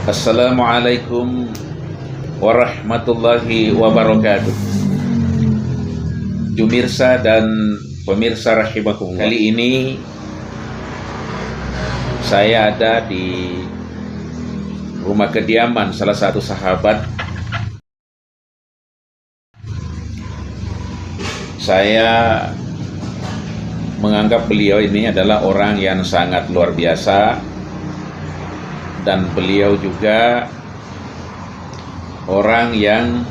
Assalamualaikum warahmatullahi wabarakatuh. Jumirsa dan pemirsa rahimakumullah. Kali ini saya ada di rumah kediaman salah satu sahabat. Saya menganggap beliau ini adalah orang yang sangat luar biasa, dan beliau juga orang yang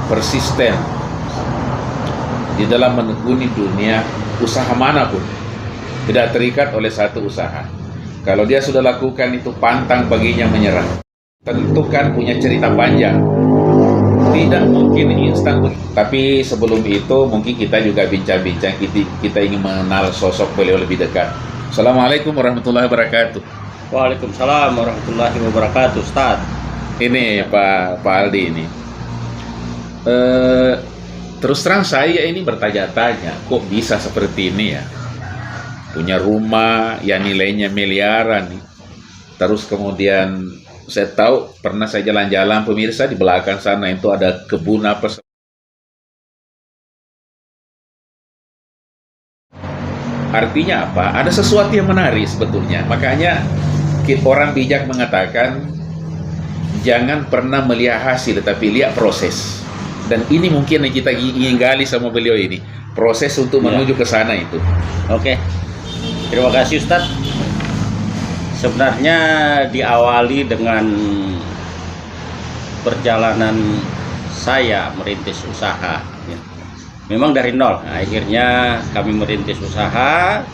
persisten di dalam menekuni dunia usaha manapun, tidak terikat oleh satu usaha. Kalau dia sudah lakukan itu, pantang baginya menyerah. Tentu kan punya cerita panjang, tidak mungkin instan. Tapi sebelum itu mungkin kita juga bincang-bincang, kita ingin mengenal sosok beliau lebih dekat. Assalamualaikum warahmatullahi wabarakatuh. Waalaikumsalam warahmatullahi wabarakatuh, Ustaz. Ini Pak Aldi ini. Terus terang saya ini bertanya-tanya, kok bisa seperti ini ya? Punya rumah yang nilainya miliaran nih. Terus kemudian saya tahu pernah saya jalan-jalan, pemirsa, di belakang sana itu ada kebun apa. Artinya apa? Ada sesuatu yang menarik sebetulnya. Makanya orang bijak mengatakan jangan pernah melihat hasil, tetapi lihat proses. Dan ini mungkin yang kita ingin gali sama beliau ini, proses untuk menuju ke sana itu. Oke, terima kasih Ustadz. Sebenarnya diawali dengan perjalanan saya merintis usaha. Memang dari nol. Akhirnya kami merintis usaha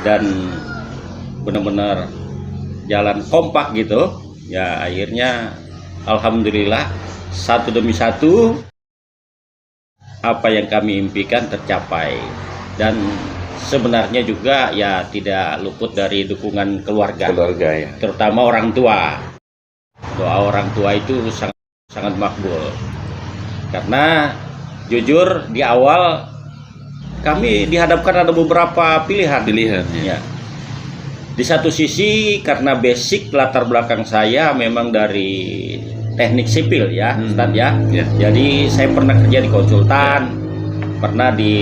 dan benar-benar jalan kompak gitu. Ya akhirnya alhamdulillah satu demi satu apa yang kami impikan tercapai. Dan sebenarnya juga ya tidak luput dari dukungan keluarga ya. Terutama orang tua. Doa orang tua itu sangat makbul. Karena jujur di awal kami dihadapkan ada beberapa pilihan ya. Di satu sisi karena basic latar belakang saya memang dari teknik sipil ya, Ustaz ya. Jadi saya pernah kerja di konsultan, pernah di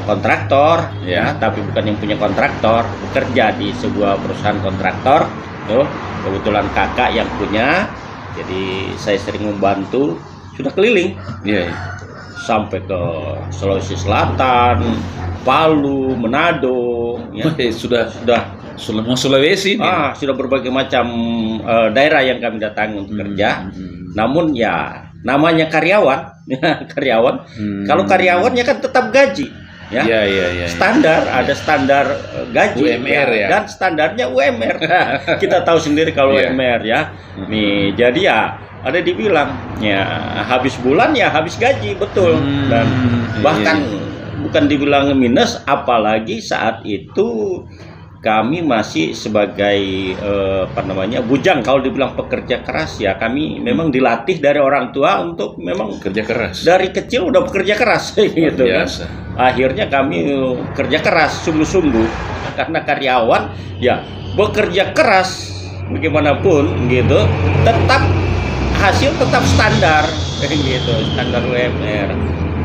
kontraktor ya, tapi bukan yang punya kontraktor, bekerja di sebuah perusahaan kontraktor. Tuh, kebetulan kakak yang punya, jadi saya sering membantu, sudah keliling. Sampai ke Sulawesi Selatan, Palu, Manado, ya. Sudah Sulawesi nih. Sudah berbagai macam daerah yang kami datangi untuk kerja. Namun ya namanya karyawan, Kalau karyawannya kan tetap gaji, ya. Standar ada standar gaji UMR ya. Dan standarnya UMR. Kita tahu sendiri kalau UMR ya. Nih, jadi ya ada dibilang ya habis bulan ya habis gaji, betul. Dan bahkan bukan dibilang minus, apalagi saat itu kami masih sebagai bujang. Kalau dibilang pekerja keras ya kami memang dilatih dari orang tua untuk memang kerja keras. Dari kecil udah bekerja keras gitu kan. Akhirnya kami kerja keras sungguh-sungguh karena karyawan ya bekerja keras bagaimanapun gitu, tetap hasil tetap standar gitu, standar UMR.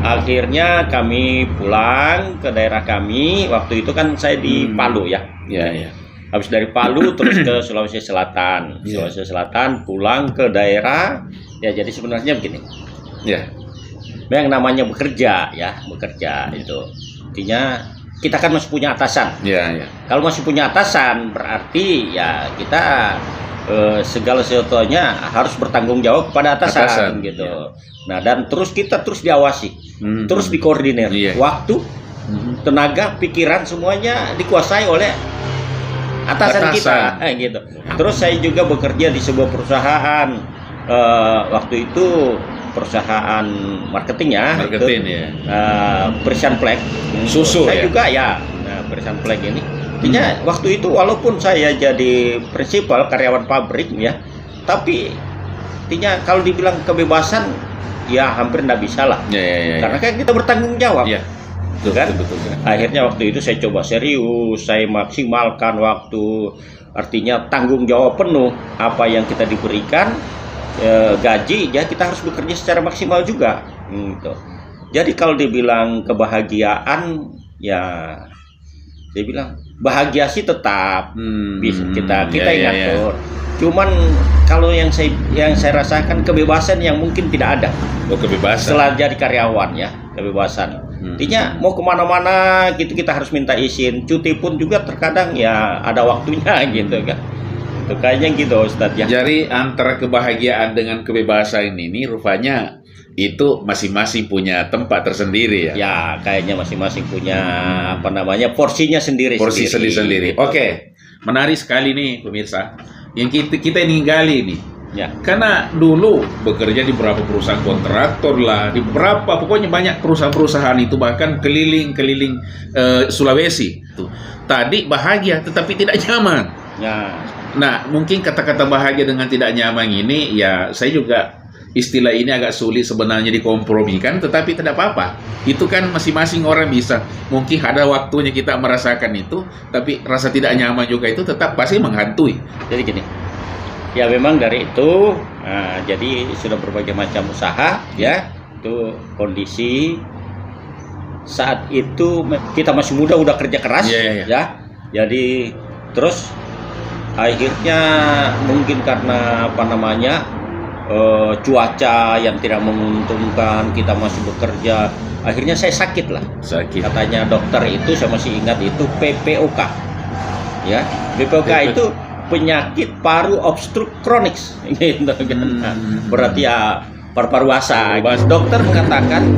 Akhirnya kami pulang ke daerah kami. Waktu itu kan saya di Palu ya. Habis dari Palu terus ke Sulawesi Selatan. Sulawesi Selatan pulang ke daerah. Ya jadi sebenarnya begini. Yang namanya bekerja itu artinya kita kan masih punya atasan. Kalau masih punya atasan berarti ya kita segala sesuatunya harus bertanggung jawab kepada atasan gitu. Nah, dan kita terus diawasi, terus dikoordinir. Waktu, tenaga, pikiran semuanya dikuasai oleh atasan kita, gitu. Terus saya juga bekerja di sebuah perusahaan waktu itu perusahaan marketing ya. Perisian Plek. Susu saya juga ya. Nah, Perisian Plek ini. Artinya waktu itu walaupun saya jadi prinsipal karyawan pabrik ya, tapi artinya kalau dibilang kebebasan ya hampir nggak bisa lah. Karena kan kita bertanggung jawab. Betul, kan? betul, betul. Akhirnya waktu itu saya coba serius, saya maksimalkan waktu, artinya tanggung jawab penuh apa yang kita diberikan, gaji, ya kita harus bekerja secara maksimal juga. Gitu. Jadi kalau dibilang kebahagiaan, ya dia bilang bahagia sih tetap bisa kita yang ngatur. Cuman kalau yang saya rasakan kebebasan yang mungkin tidak ada. Oh, kebebasan. Setelah jadi karyawan ya, kebebasan. Intinya mau kemana-mana gitu kita harus minta izin. Cuti pun juga terkadang ya ada waktunya gitu kan. Itu kayaknya gitu Ustadz ya. Jadi antara kebahagiaan dengan kebebasan ini rupanya itu masing-masing punya tempat tersendiri ya. Ya, kayaknya masing-masing punya apa namanya porsinya sendiri. Porsi sendiri-sendiri. Oke, menarik sekali nih pemirsa. Yang kita ingin gali nih. Ya. Karena dulu bekerja di beberapa perusahaan kontraktor lah, di beberapa pokoknya banyak perusahaan-perusahaan itu bahkan keliling-keliling Sulawesi. Tuh. Tadi bahagia tetapi tidak nyaman. Ya. Nah, mungkin kata-kata bahagia dengan tidak nyaman ini ya saya juga istilah ini agak sulit sebenarnya dikompromikan, tetapi tidak apa-apa. Itu kan masing-masing orang bisa. Mungkin ada waktunya kita merasakan itu, tapi rasa tidak nyaman juga itu tetap pasti menghantui. Jadi gini, ya memang dari itu, jadi sudah berbagai macam usaha, ya. Itu kondisi saat itu kita masih muda, udah kerja keras, ya. Jadi terus akhirnya mungkin karena apa namanya, cuaca yang tidak menguntungkan, kita masih bekerja, akhirnya saya sakit lah. Sakit. Katanya dokter itu, saya masih ingat itu PPOK, ya. PPOK itu penyakit paru obstruk kronik, gitu. Berarti ya paru-paru basah. Dokter mengatakan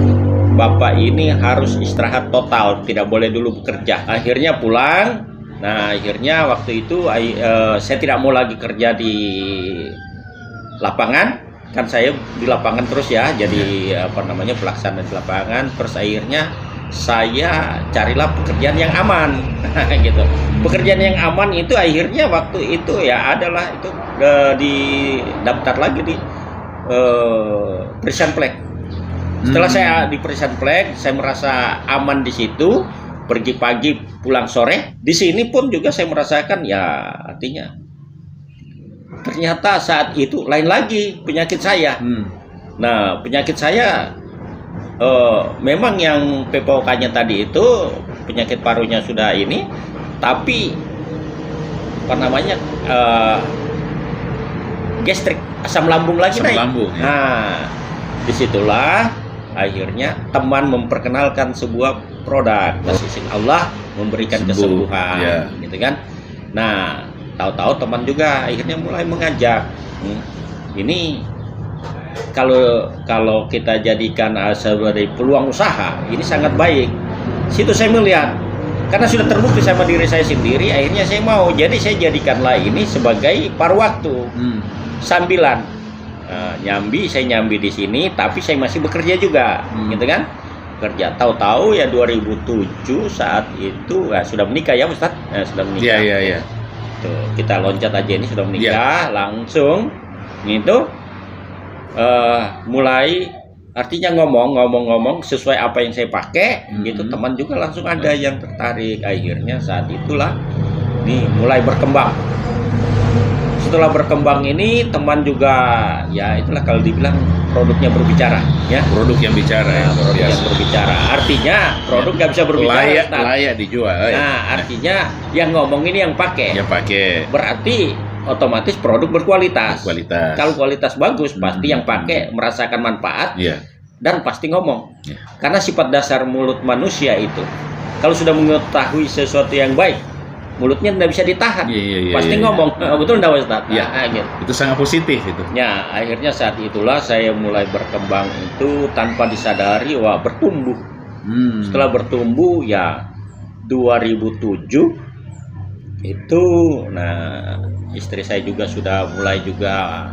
bapak ini harus istirahat total, tidak boleh dulu bekerja. Akhirnya pulang. Nah, akhirnya waktu itu saya tidak mau lagi kerja di lapangan, kan saya di lapangan terus ya, jadi apa namanya pelaksana di lapangan. Terus akhirnya saya carilah pekerjaan yang aman, gitu. Pekerjaan yang aman itu akhirnya waktu itu ya adalah itu di daftar lagi di Perisan Plek. Setelah saya di Perisan Plek, saya merasa aman di situ, pergi pagi pulang sore. Di sini pun juga saya merasakan ya, artinya ternyata saat itu lain lagi penyakit saya. Nah, penyakit saya memang yang PPOK-nya tadi itu penyakit parunya sudah ini, tapi apa namanya gastrik, asam lambung lagi naik. Ya. Nah, disitulah akhirnya teman memperkenalkan sebuah produk, izin Allah memberikan kesembuhan, gitu kan. Nah, tahu-tahu teman juga akhirnya mulai mengajak, ini kalau kita jadikan sebagai peluang usaha, ini sangat baik. Situ saya melihat, karena sudah terbukti sama diri saya sendiri, akhirnya saya mau. Jadi saya jadikanlah ini sebagai paruh waktu, sambilan. Saya nyambi di sini, tapi saya masih bekerja juga, gitu kan? Kerja. Tahu-tahu ya 2007 saat itu sudah menikah ya Ustaz, sudah menikah. Iya. Tuh, kita loncat aja, ini sudah menikah, langsung gitu. Mulai artinya ngomong sesuai apa yang saya pakai, gitu. Teman juga langsung ada yang tertarik. Akhirnya saat itulah nih mulai berkembang. Setelah berkembang ini, teman juga ya itulah kalau dibilang produknya berbicara, ya. Produk yang bicara, ya. Produk yang berbicara. Artinya produk nggak bisa berbicara. Layak dijual. Nah, artinya yang ngomong ini yang pakai. Yang pakai. Berarti otomatis produk berkualitas. Kalau kualitas bagus, pasti yang pakai merasakan manfaat, dan pasti ngomong. Karena sifat dasar mulut manusia itu, kalau sudah mengetahui sesuatu yang baik, mulutnya tidak bisa ditahan, pasti ngomong. Betul enggak Ustaz? Gitu. Itu sangat positif itu. Ya, akhirnya saat itulah saya mulai berkembang itu tanpa disadari, bertumbuh. Setelah bertumbuh ya 2007 itu, nah istri saya juga sudah mulai juga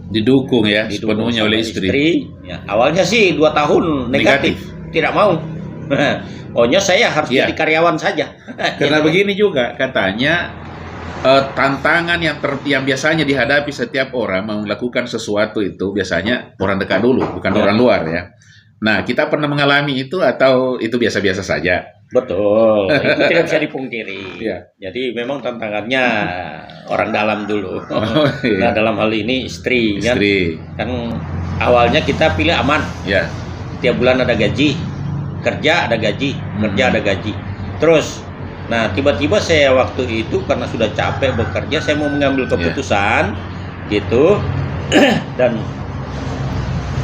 didukung sepenuhnya oleh istri. Ya, awalnya sih 2 tahun negatif. Tidak mau. Ohnya saya harus jadi karyawan saja. Karena begini juga katanya, tantangan yang biasanya dihadapi setiap orang melakukan sesuatu itu biasanya orang dekat dulu, bukan orang luar ya. Nah, kita pernah mengalami itu atau itu biasa-biasa saja? Betul, itu tidak bisa dipungkiri. Iya. Jadi memang tantangannya orang dalam dulu. Oh, iya. Nah, dalam hal ini istri, Istri. kan awalnya kita pilih aman. Ya. Tiap bulan ada gaji, kerja ada gaji, kerja ada gaji. Terus, nah tiba-tiba saya waktu itu karena sudah capek bekerja, saya mau mengambil keputusan, gitu, dan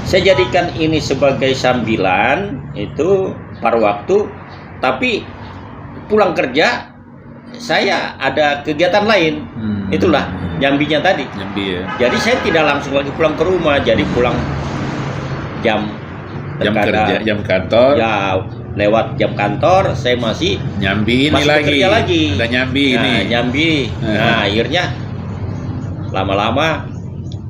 saya jadikan ini sebagai sambilan itu paruh waktu. Tapi pulang kerja saya ada kegiatan lain. Itulah nyambinya tadi. Nyambi ya. Jadi saya tidak langsung lagi pulang ke rumah. Jadi pulang jam kerja, jam kantor. Ya lewat jam kantor saya masih Nyambi ini lagi. bekerja lagi. Udah nyambi ini. Nyambi. Nah, akhirnya lama-lama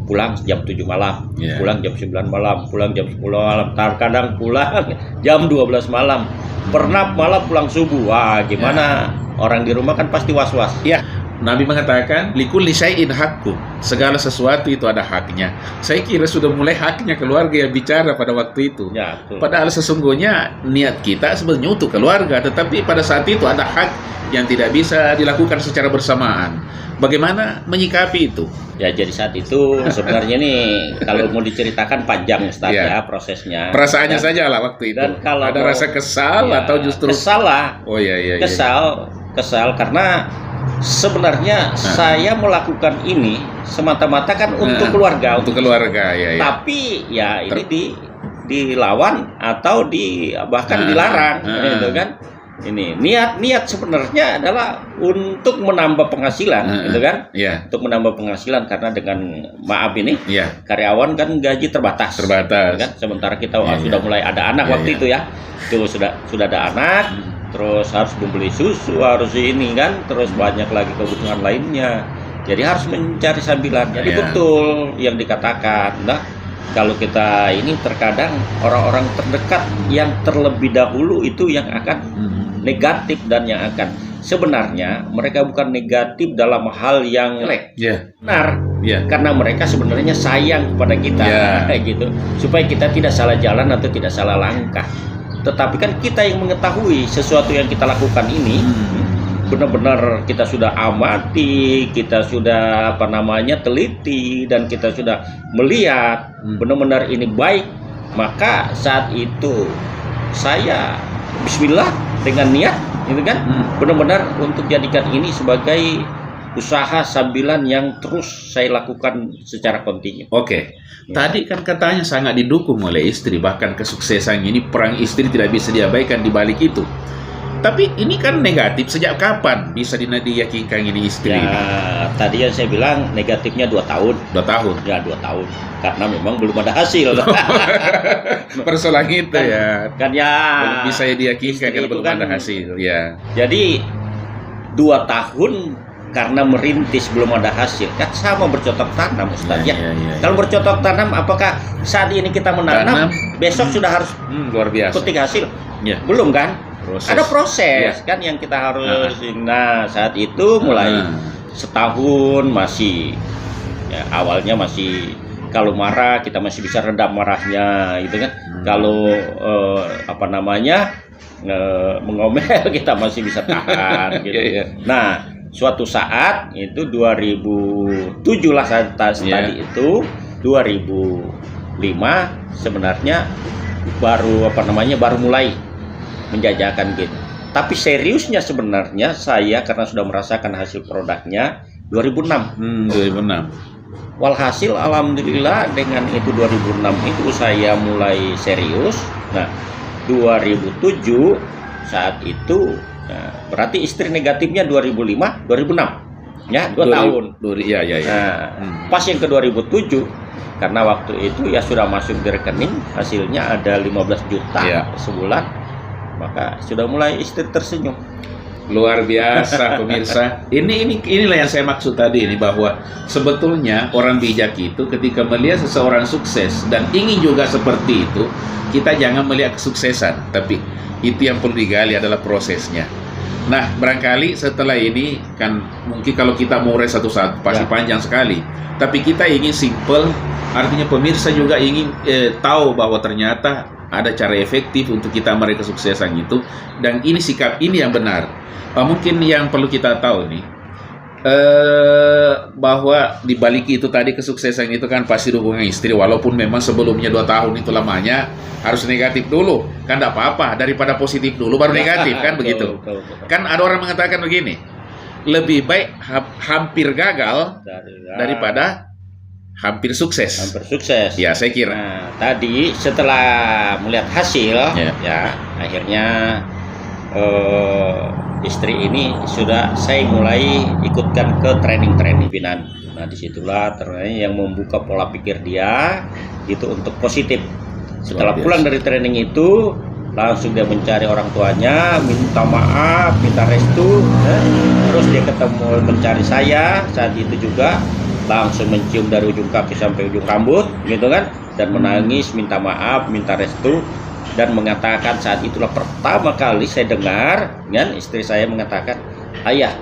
pulang jam 7 malam, pulang jam 9 malam, pulang jam 10 malam, terkadang pulang jam 12 malam. Pernah malah pulang subuh. Wah, gimana? Orang di rumah kan pasti was-was. Ya, Nabi mengatakan, likulli syai'in haqqun. Segala sesuatu itu ada haknya. Saya kira sudah mulai haknya keluarga yang bicara pada waktu itu. Ya, betul. Padahal sesungguhnya niat kita sebenarnya untuk keluarga, tetapi pada saat itu ada hak yang tidak bisa dilakukan secara bersamaan. Bagaimana menyikapi itu? Ya, jadi saat itu sebenarnya nih kalau mau diceritakan panjang Ustaz ya prosesnya. Perasaannya saja lah waktu itu. Dan kalau ada rasa kesal atau justru kesal lah. Oh iya. Kesal karena sebenarnya saya melakukan ini semata-mata kan untuk keluarga. Untuk keluarga ya. Tapi ya ini dilawan atau bahkan dilarang gitu kan. Ini niat sebenarnya adalah untuk menambah penghasilan, gitu kan? Iya. Untuk menambah penghasilan karena dengan maaf ini, karyawan kan gaji terbatas. Kan? Sementara kita sudah mulai ada anak waktu itu ya, itu sudah ada anak, terus harus membeli susu, harus ini kan, terus banyak lagi kebutuhan lainnya. Jadi harus mencari sambilan. Jadi betul yang dikatakan, nah. Kalau kita ini terkadang orang-orang terdekat yang terlebih dahulu itu yang akan negatif dan yang akan sebenarnya mereka bukan negatif dalam hal yang jelek, benar, karena mereka sebenarnya sayang kepada kita, gitu, supaya kita tidak salah jalan atau tidak salah langkah. Tetapi kan kita yang mengetahui sesuatu yang kita lakukan ini. Benar-benar kita sudah amati, kita sudah teliti, dan kita sudah melihat benar-benar ini baik, maka saat itu saya bismillah dengan niat gitu kan, benar-benar untuk jadikan ini sebagai usaha sambilan yang terus saya lakukan secara kontinu. Oke. Tadi kan katanya sangat didukung oleh istri, bahkan kesuksesan ini perang istri tidak bisa diabaikan di balik itu. Tapi ini kan negatif, sejak kapan bisa diyakinkan ini istri? Ya, tadi yang saya bilang negatifnya 2 tahun. 2 tahun? Ya, 2 tahun. Karena memang belum ada hasil. Persoalan itu kan ya. Belum bisa diyakinkan karena belum ada hasil. Ya. Jadi 2 tahun karena merintis belum ada hasil. Kan sama bercocok tanam, Ustaz. Kalau bercocok tanam, apakah saat ini kita menanam, besok sudah harus luar biasa petik hasil? Belum kan? Ada proses kan yang kita harus. Nah, saat itu mulai setahun masih awalnya masih kalau marah kita masih bisa redam marahnya gitu kan. Kalau mengomel kita masih bisa tahan gitu. Nah, suatu saat itu 2007 lah tadi itu 2005 sebenarnya baru mulai menjajakan gitu. Tapi seriusnya sebenarnya saya karena sudah merasakan hasil produknya 2006. 2006. Walhasil alhamdulillah dengan itu 2006 itu saya mulai serius. Nah, 2007 saat itu berarti istri negatifnya 2005, 2006. Ya, 2 tahun. Pas yang ke 2007 karena waktu itu ya sudah masuk di rekening, hasilnya ada 15 juta sebulan. Maka sudah mulai istri tersenyum. Luar biasa pemirsa. Inilah yang saya maksud tadi ini, bahwa sebetulnya orang bijak itu ketika melihat seseorang sukses dan ingin juga seperti itu, kita jangan melihat kesuksesan, tapi itu yang perlu digali adalah prosesnya. Nah, barangkali setelah ini kan mungkin kalau kita mau satu-satu pasti panjang sekali. Tapi kita ingin simple, artinya pemirsa juga ingin tahu bahwa ternyata ada cara efektif untuk kita meraih kesuksesan itu, dan ini sikap ini yang benar. Mungkin yang perlu kita tahu nih, bahwa di balik itu tadi kesuksesan itu kan pasti dukungan istri, walaupun memang sebelumnya 2 tahun itu lamanya harus negatif dulu, kan tidak apa-apa, daripada positif dulu baru negatif kan begitu. Kan ada orang mengatakan begini, lebih baik hampir gagal daripada hampir sukses. Hampir sukses. Ya, saya kira. Nah, tadi setelah melihat hasil, ya akhirnya istri ini saya mulai ikutkan ke training binaan. Nah, disitulah ternyata yang membuka pola pikir dia itu untuk positif. Setelah pulang dari training itu, langsung dia mencari orang tuanya, minta maaf, minta restu, terus dia ketemu mencari saya saat itu juga, langsung mencium dari ujung kaki sampai ujung rambut, gitu kan, dan menangis, minta maaf, minta restu. Dan mengatakan saat itulah pertama kali saya dengar kan istri saya mengatakan, "Ayah,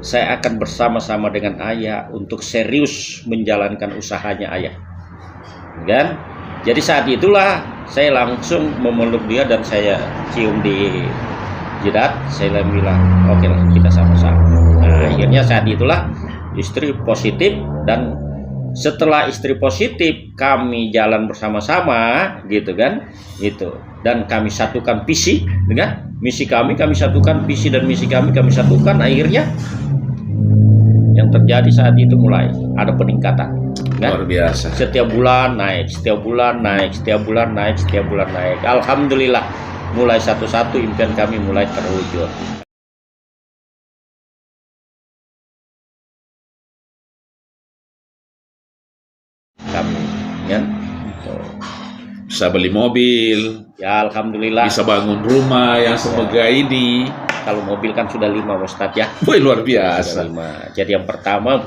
saya akan bersama-sama dengan ayah untuk serius menjalankan usahanya ayah." Kan? Jadi saat itulah saya langsung memeluk dia dan saya cium di jidat. Saya bilang, "Oke lah, kita sama-sama." Nah, akhirnya saat itulah istri positif, dan setelah istri positif kami jalan bersama-sama gitu kan, itu, dan kami satukan visi dengan misi kami satukan visi dan misi kami satukan. Akhirnya yang terjadi saat itu mulai ada peningkatan kan? Luar biasa. Setiap bulan naik, setiap bulan naik, setiap bulan naik, setiap bulan naik. Alhamdulillah, mulai satu-satu impian kami mulai terwujud. Kami kan bisa beli mobil, ya alhamdulillah, bisa bangun rumah yang semegah ini. Kalau mobil kan sudah 5 Ustadz ya. Wih, luar biasa. 5. Jadi yang pertama,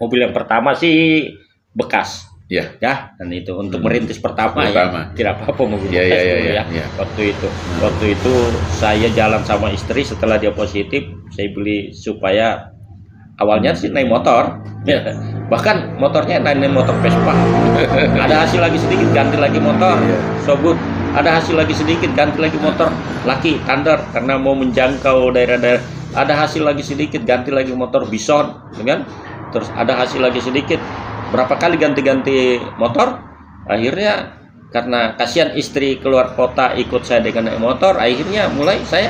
mobil yang pertama sih bekas ya, dan itu untuk merintis pertama. Ya tidak apa-apa mobil bekas dulu ya. Waktu itu saya jalan sama istri, setelah dia positif saya beli, supaya awalnya sih naik motor, bahkan motornya naik motor Vespa. Ada hasil lagi sedikit, ganti lagi motor Sobut. Ada hasil lagi sedikit, ganti lagi motor Laki Thunder karena mau menjangkau daerah-daerah. Ada hasil lagi sedikit, ganti lagi motor Bison, kan? Terus ada hasil lagi sedikit, berapa kali ganti-ganti motor. Akhirnya karena kasihan istri keluar kota ikut saya dengan naik motor, akhirnya mulai saya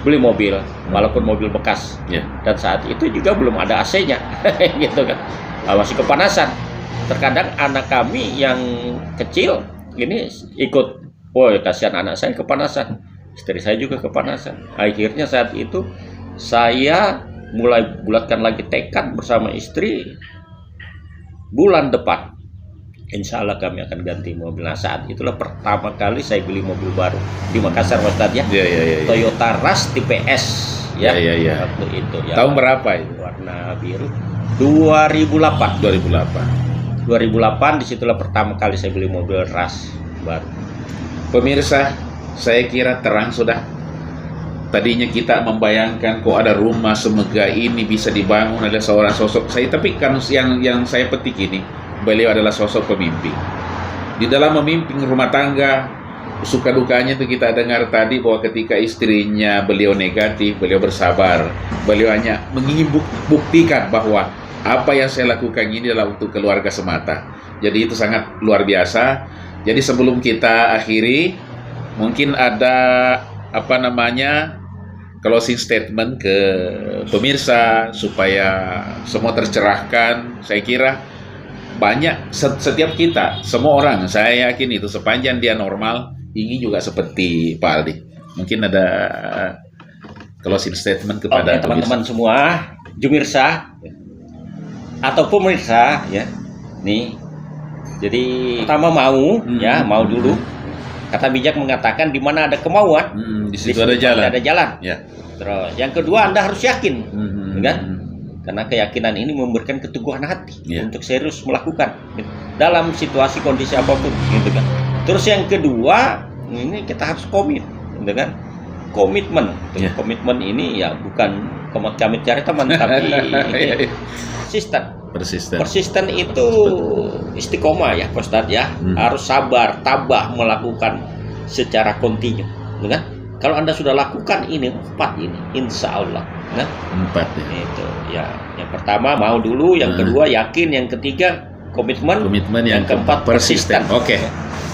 beli mobil, walaupun mobil bekas. Dan saat itu juga belum ada AC-nya, gitu kan, masih kepanasan. Terkadang anak kami yang kecil ini ikut, woi kasihan anak saya kepanasan, istri saya juga kepanasan. Akhirnya saat itu saya mulai bulatkan lagi tekad bersama istri, bulan depan insya Allah kami akan ganti mobil. Nah, saat itulah pertama kali saya beli mobil baru di Makassar, Ustadz ya. Toyota Rush tipe S ya. Waktu itu ya. Tahun berapa itu? Warna biru. 2008. Disitulah pertama kali saya beli mobil Rush baru. Pemirsa, saya kira terang sudah. Tadinya kita membayangkan kok ada rumah semegah ini bisa dibangun, ada seorang sosok saya, tapi kan yang saya petik ini, beliau adalah sosok pemimpin. Di dalam memimpin rumah tangga, suka dukanya itu kita dengar tadi bahwa ketika istrinya beliau negatif, beliau bersabar. Beliau hanya ingin buktikan bahwa apa yang saya lakukan ini adalah untuk keluarga semata. Jadi itu sangat luar biasa. Jadi sebelum kita akhiri, mungkin ada closing statement ke pemirsa supaya semua tercerahkan. Saya kira banyak, setiap kita, semua orang, saya yakin itu sepanjang dia normal ingin juga seperti Pak Aldi. Mungkin ada closing statement kepada teman-teman semua, jumirsa atau pemirsa ya. Nih, jadi pertama mau dulu. Kata bijak mengatakan di mana ada kemauan, di situ ada jalan. Ya. Terus yang kedua, Anda harus yakin, kan? Karena keyakinan ini memberikan keteguhan hati untuk serius melakukan dalam situasi kondisi apapun, gitu kan. Terus yang kedua, ini kita harus komit, gitu kan? Komitmen. Komitmen ini ya bukan komit cari teman, tapi persisten. Persisten itu istiqomah ya Pak Ustadz ya, harus sabar, tabah melakukan secara kontinu, kan? Kalau Anda sudah lakukan ini 4 ini, insya Allah, nah 4 ya. Itu ya, yang pertama mau dulu, yang kedua yakin, yang ketiga komitmen, yang keempat persisten. Oke.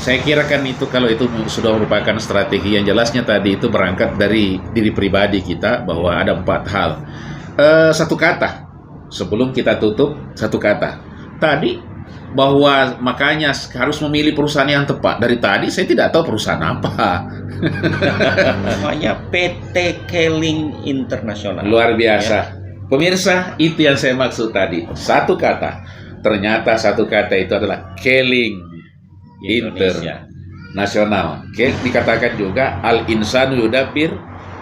Saya kira kan itu kalau itu sudah merupakan strategi yang jelasnya tadi itu berangkat dari diri pribadi kita bahwa ada 4 hal. Satu kata sebelum kita tutup, satu kata tadi bahwa makanya harus memilih perusahaan yang tepat. Dari tadi saya tidak tahu perusahaan apa. Namanya PT Keling Internasional. Luar biasa ya. Pemirsa, itu yang saya maksud tadi, satu kata. Ternyata satu kata itu adalah Keling Internasional. Dikatakan juga al-insanu yudabbir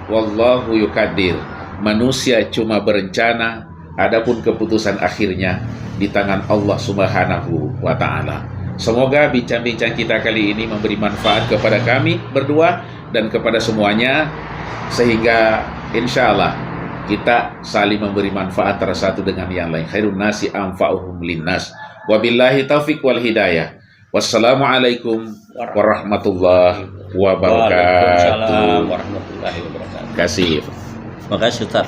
wallahu yuqaddir. Manusia cuma berencana, adapun keputusan akhirnya di tangan Allah Subhanahu wa taala. Semoga bincang-bincang kita kali ini memberi manfaat kepada kami berdua dan kepada semuanya, sehingga insya Allah kita saling memberi manfaat antara satu dengan yang lain. Khairun nasi anfa'uhum linnas. Wabillahi taufiq wal hidayah. Wassalamualaikum warahmatullahi wabarakatuh. Waalaikumsalam warahmatullahi wabarakatuh. Kasih. Makasih Ustaz.